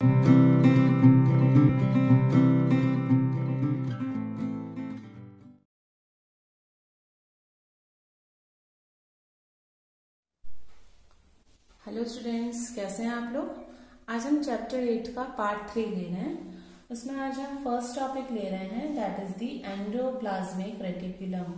Hello students, कैसे हैं आप लोग। आज हम चैप्टर 8 का पार्ट 3 ले रहे हैं। उसमें आज हम फर्स्ट टॉपिक ले रहे हैं, that is the endoplasmic reticulum.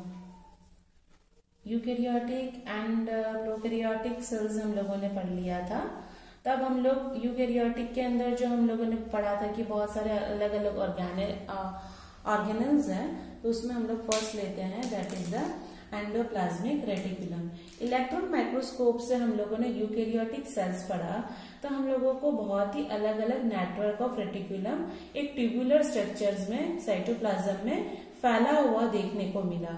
Eukaryotic and prokaryotic cells हम लोगों ने पढ़ लिया था। तब हम लोग यूकैरियोटिक के अंदर जो हम लोगों ने पढ़ा था कि बहुत सारे अलग अलग ऑर्गेनल्स हैं, तो उसमें हम लोग फर्स्ट लेते हैं, that is the endoplasmic reticulum. Electron microscope से हम लोगों ने यूकैरियोटिक सेल्स पढ़ा, तो हम लोगों को बहुत ही अलग अलग नेटवर्क ऑफ रेटिकुलम एक ट्यूबुलर स्ट्रक्चर्स में साइटोप्लाज्म में फैला हुआ देखने को मिला।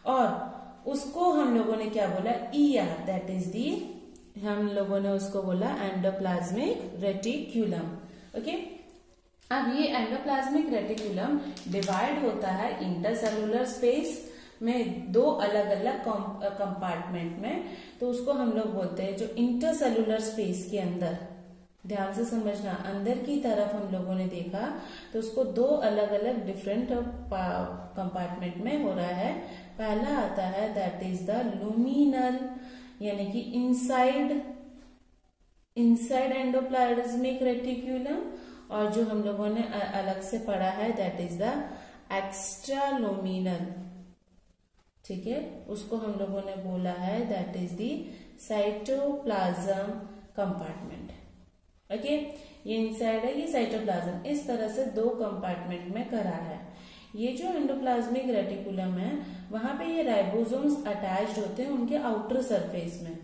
और उसको हम लोगों ने क्या बोला, ER, दैट इज दी, हम लोगों ने उसको बोला एंडोप्लाज्मिक रेटिकुलम। ओके, अब ये एंडोप्लाज्मिक रेटिकुलम डिवाइड होता है इंटरसेलुलर स्पेस में दो अलग अलग कंपार्टमेंट में। तो उसको हम लोग बोलते हैं, जो इंटरसेलुलर स्पेस के अंदर, ध्यान से समझना, अंदर की तरफ हम लोगों ने देखा तो उसको दो अलग अलग डिफरेंट कंपार्टमेंट में हो रहा है। पहला आता है दैट इज द लुमिनल, यानी कि इनसाइड एंडोप्लाज्मिक रेटिकुलम, और जो हम लोगों ने अलग से पढ़ा है दैट इज द एक्स्ट्रा लुमिनल। ठीक है, उसको हम लोगों ने बोला है that is the cytoplasm compartment. Okay, ये इनसाइड है, ये साइटोप्लाज्म, इस तरह से दो कंपार्टमेंट में करा है। ये जो एंडोप्लाज्मिक रेटिकुलम है, वहां पे ये राइबोसोम्स अटैच्ड होते हैं उनके आउटर सरफेस में।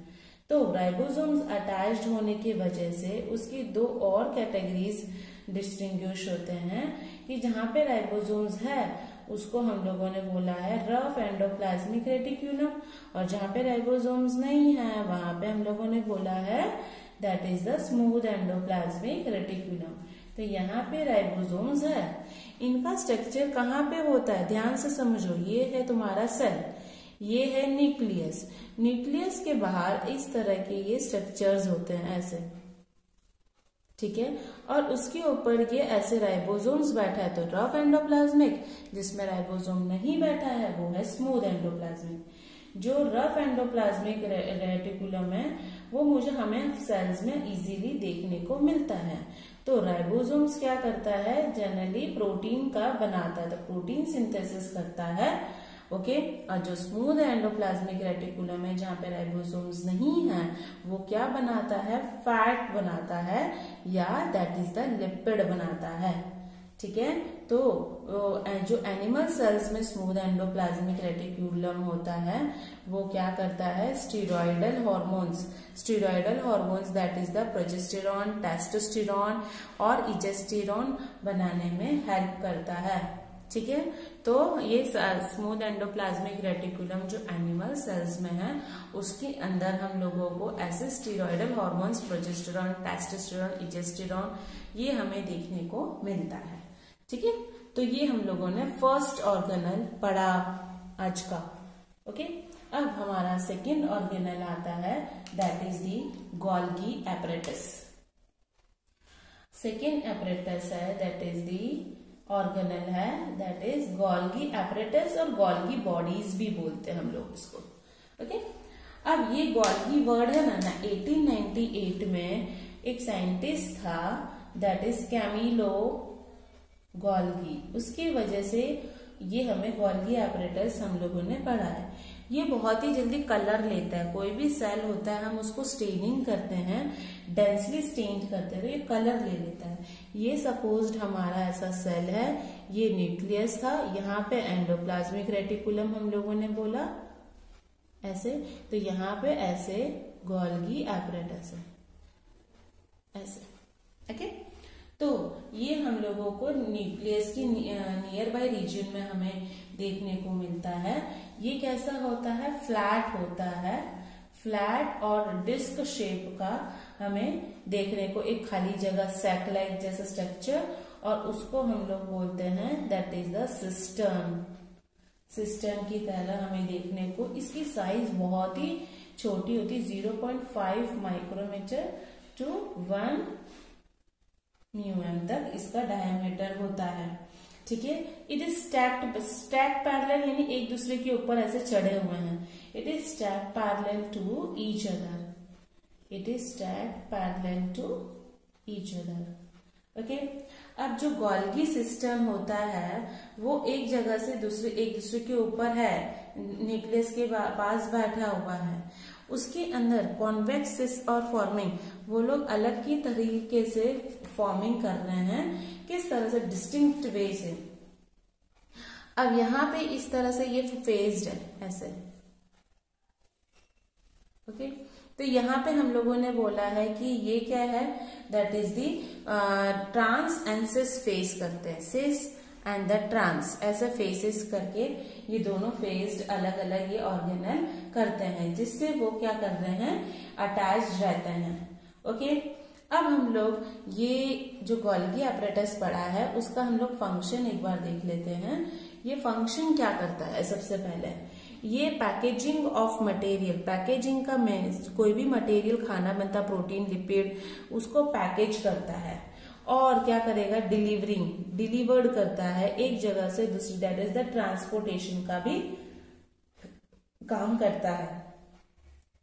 तो राइबोसोम्स अटैच्ड होने की वजह से उसकी दो और कैटेगरीज डिस्टिंग्विश होते हैं कि जहां पे राइबोसोम्स है उसको हम लोगों ने बोला है रफ एंडोप्लाज्मिक रेटिकुलम, और जहां पे राइबोसोम्स नहीं है वहां पे हम लोगों ने बोला है that is the smooth endoplasmic reticulum. तो यहाँ पे राइबोसोम्स है, इनका स्ट्रक्चर कहाँ पे होता है, ध्यान से समझो। ये है तुम्हारा सेल, ये है न्यूक्लियस, न्यूक्लियस के बाहर इस तरह के ये स्ट्रक्चर्स होते हैं ऐसे, ठीक है, और उसके ऊपर ये ऐसे राइबोसोम्स बैठा है तो रफ एंडोप्लाज्मिक, जिसमें राइबोसोम नहीं बैठा है वो है स्मूथ एंडोप्लाज्मिक। जो रफ एंडोप्लाज्मिक रेटिकुलम है वो हमें सेल्स में इजीली देखने को मिलता है। तो राइबोसोम्स क्या करता है, जनरली प्रोटीन का बनाता है, तो प्रोटीन सिंथेसिस करता है। ओके, और जो स्मूथ एंडोप्लाज्मिक रेटिकुलम है जहां पे राइबोसोम्स नहीं है, वो क्या बनाता है, फैट बनाता है, या दैट इज द लिपिड बनाता है। ठीक है, तो जो एनिमल सेल्स में स्मूथ एंडोप्लाज्मिक रेटिकुलम होता है वो क्या करता है, steroidal hormones that is the progesterone, testosterone और इजेस्टेरॉन बनाने में हेल्प करता है। ठीक है, तो ये स्मूथ एंडोप्लाज्मिक रेटिकुलम जो एनिमल सेल्स में है उसके अंदर हम लोगों को ऐसे स्टेरॉयडल हार्मोन्स, प्रोजेस्टेरॉन, टेस्टोस्टेरॉन, इजेस्टेरॉन, ये हमें देखने को मिलता है। ठीक है, तो ये हम लोगों ने फर्स्ट ऑर्गेनल पढ़ा आज का। ओके, अब हमारा सेकेंड ऑर्गेनल आता है that is the Golgi apparatus. Second apparatus है दैट इज दी ऑर्गेनल है दैट इज गोल्गी एपरेटस, और गोल्गी बॉडीज भी बोलते हैं हम लोग इसको। ओके, अब ये गोल्गी वर्ड है ना 1898 में एक साइंटिस्ट था दैट इज कैमिलो गोल्गी, उसकी वजह से ये हमें गोल्गी एपरेटस हम लोगों ने पढ़ा है। ये बहुत ही जल्दी कलर लेता है, कोई भी सेल होता है हम उसको स्टेनिंग करते हैं, डेंसली स्टेन्ड करते हैं तो ये कलर ले लेता है। ये सपोज्ड हमारा ऐसा सेल है, ये न्यूक्लियस था, यहाँ पे एंडोप्लाज्मिक रेटिकुलम हम लोगों ने बोला ऐसे, तो यहाँ पे ऐसे गोल्गी एपरेटस है ऐसे। ओके, तो ये हम लोगों को न्यूक्लियस की नियर बाय रीजन में हमें देखने को मिलता है। ये कैसा होता है, फ्लैट होता है, फ्लैट और डिस्क शेप का हमें देखने को, एक खाली जगह सैक लाइक जैसा स्ट्रक्चर, और उसको हम लोग बोलते हैं दैट इज द सिस्टम की तरह हमें देखने को। इसकी साइज बहुत ही छोटी होती, 0.5 माइक्रोमीटर टू 1 μm तक इसका डायमीटर होता है। ठीक है, इट इज स्टैक्ड पैरेलल यानी एक दूसरे के ऊपर ऐसे चढ़े हुए हैं। It is stacked parallel to each other. It is stacked parallel to each other. Okay, अब जो गोल्गी सिस्टम होता है वो एक जगह से एक दूसरे के ऊपर है, न्यूक्लियस के पास बैठा हुआ है। उसके अंदर कॉन्वेक्स और फॉर्मिंग, वो लोग अलग की तरीके से फॉर्मिंग कर रहे हैं। किस तरह से? डिस्टिंक्ट वे से। अब यहाँ पे इस तरह से ये फेज्ड है ऐसे। ओके, तो यहाँ पे हम लोगों ने बोला है कि ये क्या है, that is the trans and cis face करते हैं। सिस एंड द ट्रांस ऐसे फेसेस करके ये दोनों फेस्ड अलग अलग ये ऑर्गेनल करते हैं, जिससे वो क्या कर रहे हैं, अटैच रहते हैं। ओके, अब हम लोग ये जो गोल्गी apparatus पढ़ा है उसका हम लोग फंक्शन एक बार देख लेते हैं। ये फंक्शन क्या करता है? सबसे पहले ये पैकेजिंग ऑफ मटेरियल, पैकेजिंग का कोई भी मटेरियल, खाना बनता, प्रोटीन, लिपिड, उसको पैकेज करता है। और क्या करेगा? डिलीवर्ड करता है एक जगह से दूसरी, दैट इज द ट्रांसपोर्टेशन का भी काम करता है।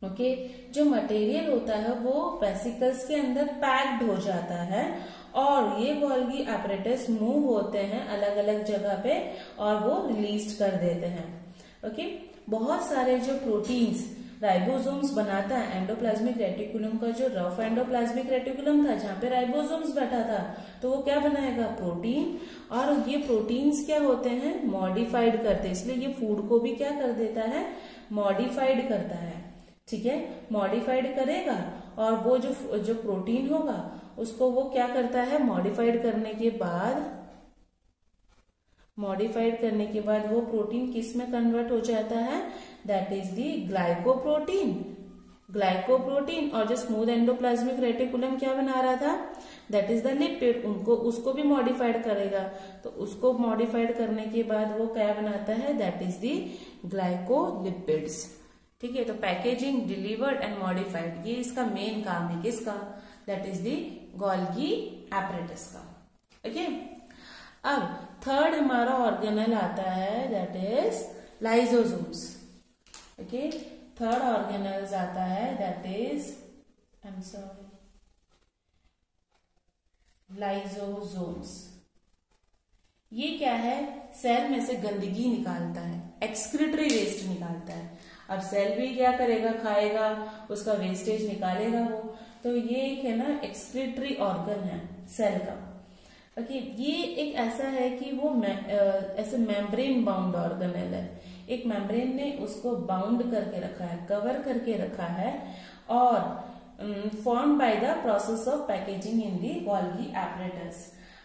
ओके, जो मटेरियल होता है वो वेसिकल्स के अंदर पैक्ड हो जाता है और ये गोल्गी apparatus मूव होते हैं अलग अलग जगह पे और वो रिलीज कर देते हैं। ओके, बहुत सारे जो प्रोटीन्स राइबोसोम्स बनाता है, एंडोप्लाज्मिक रेटिकुलम का जो रफ एंडोप्लाज्मिक रेटिकुलम था जहां पे राइबोसोम्स बैठा था, तो वो क्या बनाएगा? प्रोटीन। और ये प्रोटीन्स क्या होते हैं? मॉडिफाइड करते हैं, इसलिए ये फूड को भी क्या कर देता है? मॉडिफाइड करता है। ठीक है, मॉडिफाइड करेगा और वो जो प्रोटीन होगा उसको वो क्या करता है? मॉडिफाइड करने के बाद वो प्रोटीन किस में कन्वर्ट हो जाता है? That is the glycoprotein. और जो स्मूथ एंडोप्लाज्मिक रेटिकुलम क्या बना रहा था? That is the lipid. उसको भी मॉडिफाइड करेगा, तो उसको मॉडिफाइड करने के बाद वो क्या बनाता है? That is the glycolipids. ठीक है, तो पैकेजिंग, डिलीवर्ड एंड मॉडिफाइड, ये इसका मेन काम है। किसका? That is the Golgi apparatus का। ओके, अब थर्ड हमारा ऑर्गेनल आता है, that is lysosomes. Okay, third organelle आता है, दैट इज लाइसोसोम्स। ये क्या है? सेल में से गंदगी निकालता है, एक्सक्रीटरी वेस्ट निकालता है। अब सेल भी क्या करेगा? खाएगा, उसका वेस्टेज निकालेगा वो। तो ये एक है ना एक्सक्रीटरी ऑर्गन है सेल का। ओके, ये एक ऐसा है कि वो ऐसे मेम्ब्रेन बाउंड ऑर्गेनल है। एक मेम्ब्रेन ने उसको बाउंड करके रखा है, कवर करके रखा है, और form by the process of packaging in the Golgi apparatus।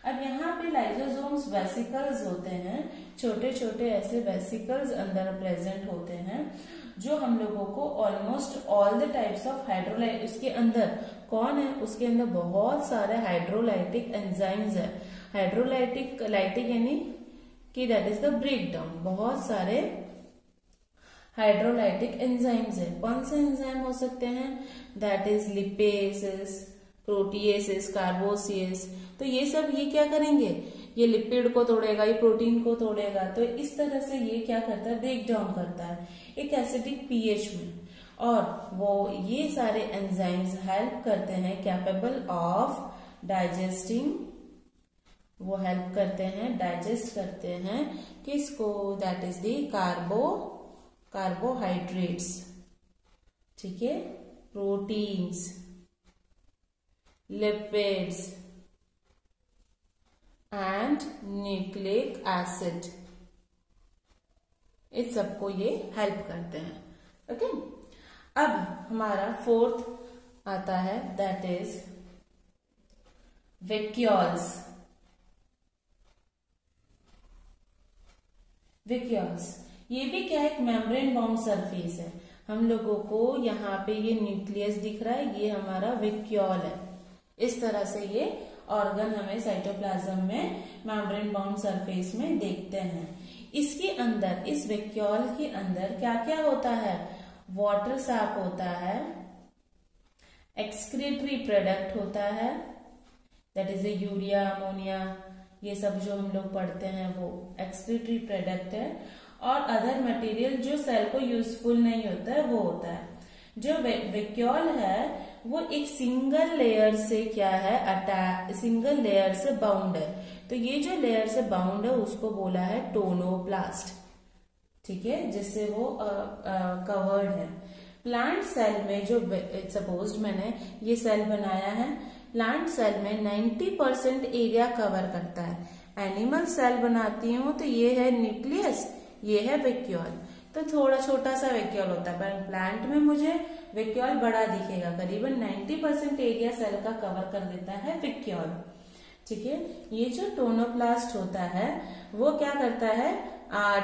अब यहाँ पे लाइसोसोम्स वेसिकल्स होते हैं, छोटे छोटे ऐसे वेसिकल्स अंदर प्रेजेंट होते हैं, जो हम लोगों को almost all the types of हाइड्रोलाइट, उसके अंदर कौन है? उसके अंदर बहुत सारे हाइड्रोलाइटिक एंजाइम्स है। हाइड्रोलाइटिक यानी कि दैट इज द ब्रेकडाउन। बहुत सारे हाइड्रोलाइटिक एंजाइम्स है। कौन से एंजाइम हो सकते हैं? That is lipases, proteases, carbohydrases. तो ये सब ये क्या करेंगे? ये लिपिड को तोड़ेगा, ये प्रोटीन को तोड़ेगा। तो इस तरह से ये क्या करता है? ब्रेक डाउन करता है एक एसिडिक पीएच में। और वो ये सारे एंजाइम्स हेल्प करते हैं कैपेबल ऑफ डाइजेस्टिंग, वो हेल्प करते हैं, डाइजेस्ट करते हैं किसको? That is the carbohydrates. ठीक है, proteins, lipids and nucleic acid, इस सबको ये हेल्प करते हैं। ओके, अब हमारा फोर्थ आता है, दैट इज वैक्यूल्स। ये भी क्या है? एक मेम्ब्रेन बाउंड सरफेस है। हम लोगों को यहाँ पे ये न्यूक्लियस दिख रहा है, ये हमारा वैक्यूल है। इस तरह से ये ऑर्गन हमें साइटोप्लाज्म में मेम्ब्रेन बाउंड सरफेस में देखते हैं। इसके अंदर, इस वैक्यूल के अंदर क्या क्या होता है? वाटर सैप होता है, एक्सक्रीटरी प्रोडक्ट होता है, that is the urea, ammonia, ये सब जो हम लोग पढ़ते हैं वो एक्सक्रीटरी प्रोडक्ट है। और अदर मटेरियल जो सेल को यूजफुल नहीं होता है वो होता है। जो वैक्यूल है वो एक सिंगल लेयर से क्या है, सिंगल लेयर से बाउंड है। तो ये जो लेयर से बाउंड है उसको बोला है टोनोप्लास्ट, ठीक है, जिससे वो कवर्ड है। प्लांट सेल में जो सपोज मैंने ये सेल बनाया है, प्लांट सेल में 90% एरिया कवर करता है। एनिमल सेल बनाती हूँ तो ये है न्यूक्लियस, ये है वैक्यूल, तो थोड़ा छोटा सा वैक्यूल होता है, पर प्लांट में मुझे वैक्यूल बड़ा दिखेगा। करीबन 90% एरिया सेल का कवर कर देता है वैक्यूल, ठीक है। ये जो टोनोप्लास्ट होता है वो क्या करता है,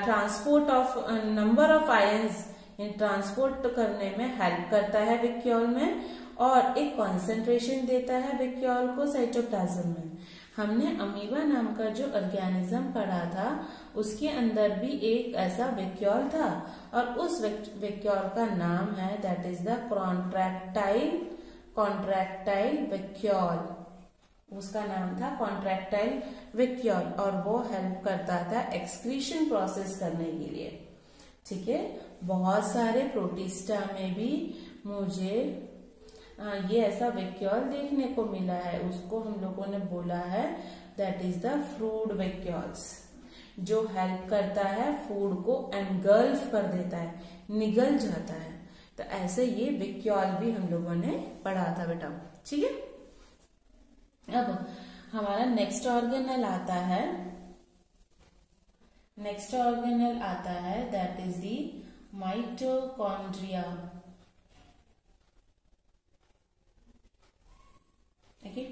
transport of number of ions transport करने में हेल्प करता है वैक्यूल में, और एक कॉन्सेंट्रेशन देता है वैक्यूल को साइटोप्लाज्म में। हमने अमीबा नाम का जो ऑर्गेनिज्म पढ़ा था उसके अंदर भी एक ऐसा वैक्यूल था, और उस वैक्यूल का नाम है that is the contractile vacuole. उसका नाम था कॉन्ट्रैक्टाइल वैक्यूल, और वो हेल्प करता था एक्सक्रीशन प्रोसेस करने के लिए, ठीक है। बहुत सारे प्रोटिस्टा में भी मुझे ये ऐसा वैक्यूल देखने को मिला है, उसको हम लोगों ने बोला है that is the fruit vacuoles, जो हेल्प करता है फूड को एनगल्फ कर देता है, निगल जाता है। तो ऐसे ये वैक्यूल भी हम लोगों ने पढ़ा था बेटा, ठीक है। अब हमारा नेक्स्ट ऑर्गेनल आता है that is the mitochondria, okay.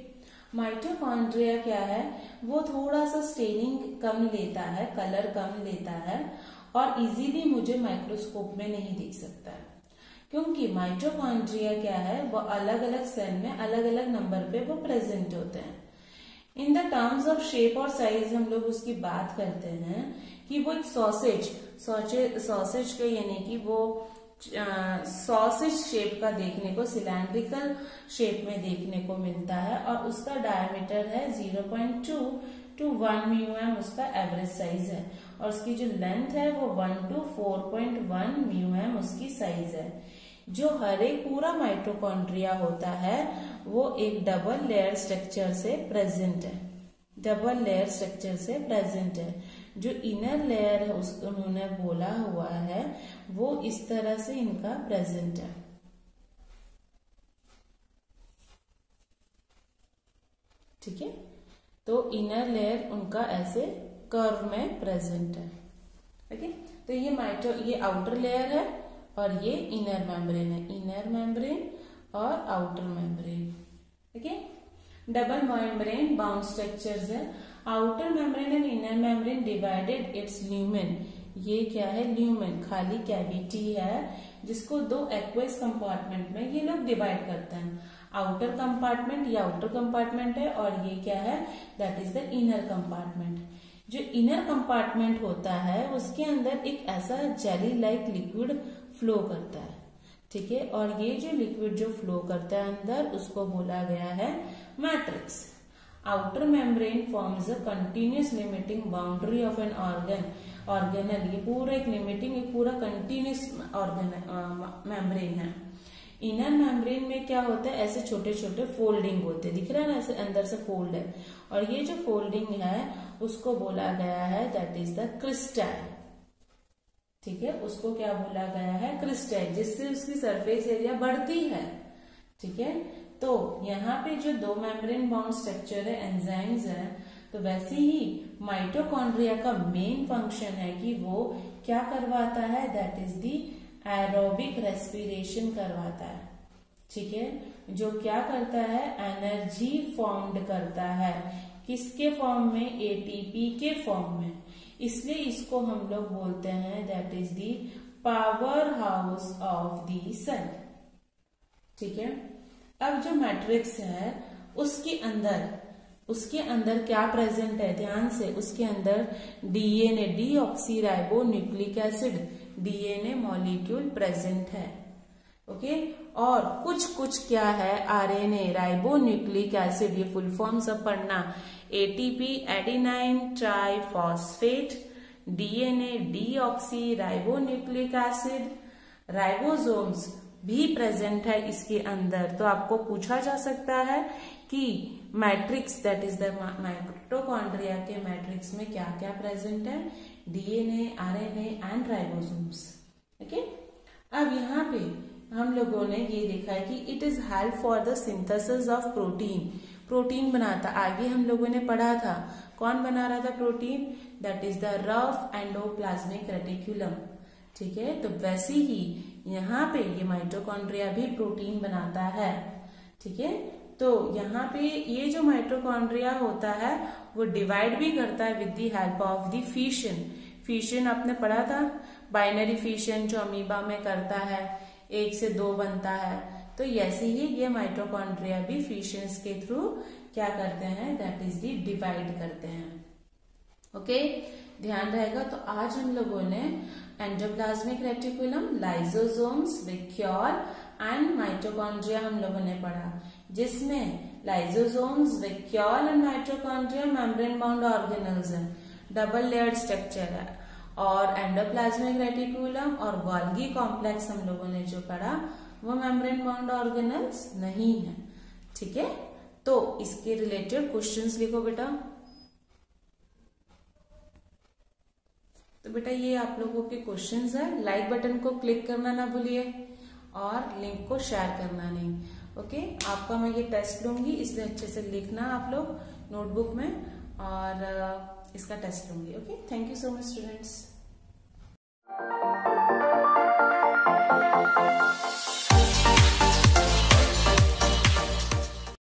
Mitochondria क्या है, वो थोड़ा सा स्टेनिंग कम लेता है, कलर कम लेता है, और इजीली मुझे माइक्रोस्कोप में नहीं दिख सकता है, क्योंकि माइटोकॉन्ड्रिया क्या है, वो अलग अलग सेल में अलग अलग नंबर पे वो प्रेजेंट होते हैं। In the terms of shape और साइज हम लोग उसकी बात करते हैं कि वो एक सॉसेज का, यानी कि वो सॉसेज शेप का देखने को, सिलेंड्रिकल शेप में देखने को मिलता है, और उसका डायमीटर है 0.2 to 1 म्यूएम, उसका एवरेज साइज है, और उसकी जो लेंथ है वो 1 to 4.1 म्यूएम उसकी साइज है। जो हर एक पूरा माइटोकॉन्ड्रिया होता है वो एक डबल लेयर स्ट्रक्चर से प्रेजेंट है, जो इनर लेयर है उसको उन्होंने बोला हुआ है वो इस तरह से इनका प्रेजेंट है, ठीक है। तो इनर लेयर उनका ऐसे कर्व में प्रेजेंट है, ओके। तो ये आउटर लेयर है और ये इनर मेम्ब्रेन और outer membrane, okay. Double membrane bound structures है। Outer membrane and inner membrane divided its lumen, ये क्या है, ल्यूमेन खाली कैविटी है जिसको दो एक्वेस कंपार्टमेंट में ये लोग डिवाइड करते हैं। आउटर कंपार्टमेंट ये आउटर कंपार्टमेंट है, और ये क्या है, that is the inner compartment. जो इनर कंपार्टमेंट होता है उसके अंदर एक ऐसा जेली लाइक लिक्विड फ्लो करता है, ठीक है, और ये जो लिक्विड जो फ्लो करता है अंदर उसको बोला गया है matrix. Outer membrane forms a continuous limiting boundary of an organelle, ये पूरा एक लिमिटिंग, एक पूरा कंटिन्यूस मेम्ब्रेन है। इनर मेम्ब्रेन में क्या होता है, ऐसे छोटे छोटे फोल्डिंग होते हैं, दिख रहा है ना, ऐसे अंदर से फोल्ड है, और ये जो फोल्डिंग है उसको बोला गया है दैट इज द क्रिस्टल, ठीक है, उसको क्या बोला गया है, क्रिस्टल, जिससे उसकी सरफेस एरिया बढ़ती है, ठीक है। तो यहाँ पे जो दो मेम्ब्रेन बाउंड स्ट्रक्चर है, एंजाइम्स है, तो वैसे ही माइटोकॉन्ड्रिया का मेन फंक्शन है कि वो क्या करवाता है, that is the aerobic respiration करवाता है, ठीक है, जो क्या करता है, एनर्जी फॉर्म्ड करता है, किसके फॉर्म में, एटीपी के फॉर्म में, इसलिए इसको हम लोग बोलते हैं that is the power house of the cell, ठीक है। अब जो मैट्रिक्स है उसके अंदर क्या प्रेजेंट है, ध्यान से, उसके अंदर DNA, deoxyribo nucleic acid, DNA molecule present है, ओके। और कुछ कुछ क्या है, आरएनए राइबो न्यूक्लिक एसिड, ये फुल फॉर्म सब पढ़ना, ATP adenine triphosphate, DNA deoxy ribo nucleic acid, ribosomes भी प्रेजेंट है इसके अंदर। तो आपको पूछा जा सकता है कि matrix that is the mitochondria के मैट्रिक्स में क्या क्या प्रेजेंट है, DNA, RNA and ribosomes. Okay, अब यहाँ पे हम लोगों ने ये देखा है कि it is help for the synthesis of protein, protein बनाता। आगे हम लोगों ने पढ़ा था कौन बना रहा था protein, that is the rough endoplasmic reticulum. ठीक है, तो वैसे ही यहाँ पे ये माइटोकॉन्ड्रिया भी प्रोटीन बनाता है। ठीक है, तो यहाँ पे ये जो माइटोकॉन्ड्रिया होता है वो डिवाइड भी करता है with the help of the fission. Fission आपने पढ़ा था, बाइनरी फिशन जो अमीबा में करता है, 1 से 2 बनता है। तो ऐसे ही ये माइटोकॉन्ड्रिया भी फिशंस के थ्रू क्या करते हैं, दैट इज दी डिवाइड करते हैं। ओके, ध्यान रहेगा। तो आज हम लोगों ने endoplasmic reticulum, lysosomes, vacuole and mitochondria हम लोगों ने पढ़ा, जिसमें lysosomes, vacuole and mitochondria membrane bound organelles हैं, डबल लेयर्ड स्ट्रक्चर है। और एंडोप्लाज्मिक रेटिकुलम और गोल्गी कॉम्प्लेक्स हम लोगों ने जो पढ़ा वो मेम्ब्रेन बाउंड ऑर्गेनल्स नहीं है। ठीक है, तो इसके रिलेटेड क्वेश्चंस लिखो बेटा। तो बेटा ये आप लोगों के क्वेश्चंस है। लाइक बटन को क्लिक करना ना भूलिए और लिंक को शेयर करना नहीं। ओके, आपका मैं ये टेस्ट लूंगी, इसलिए अच्छे से लिखना आप लोग नोटबुक में, और इसका टेस्ट लूंगी। Okay, thank you so much students.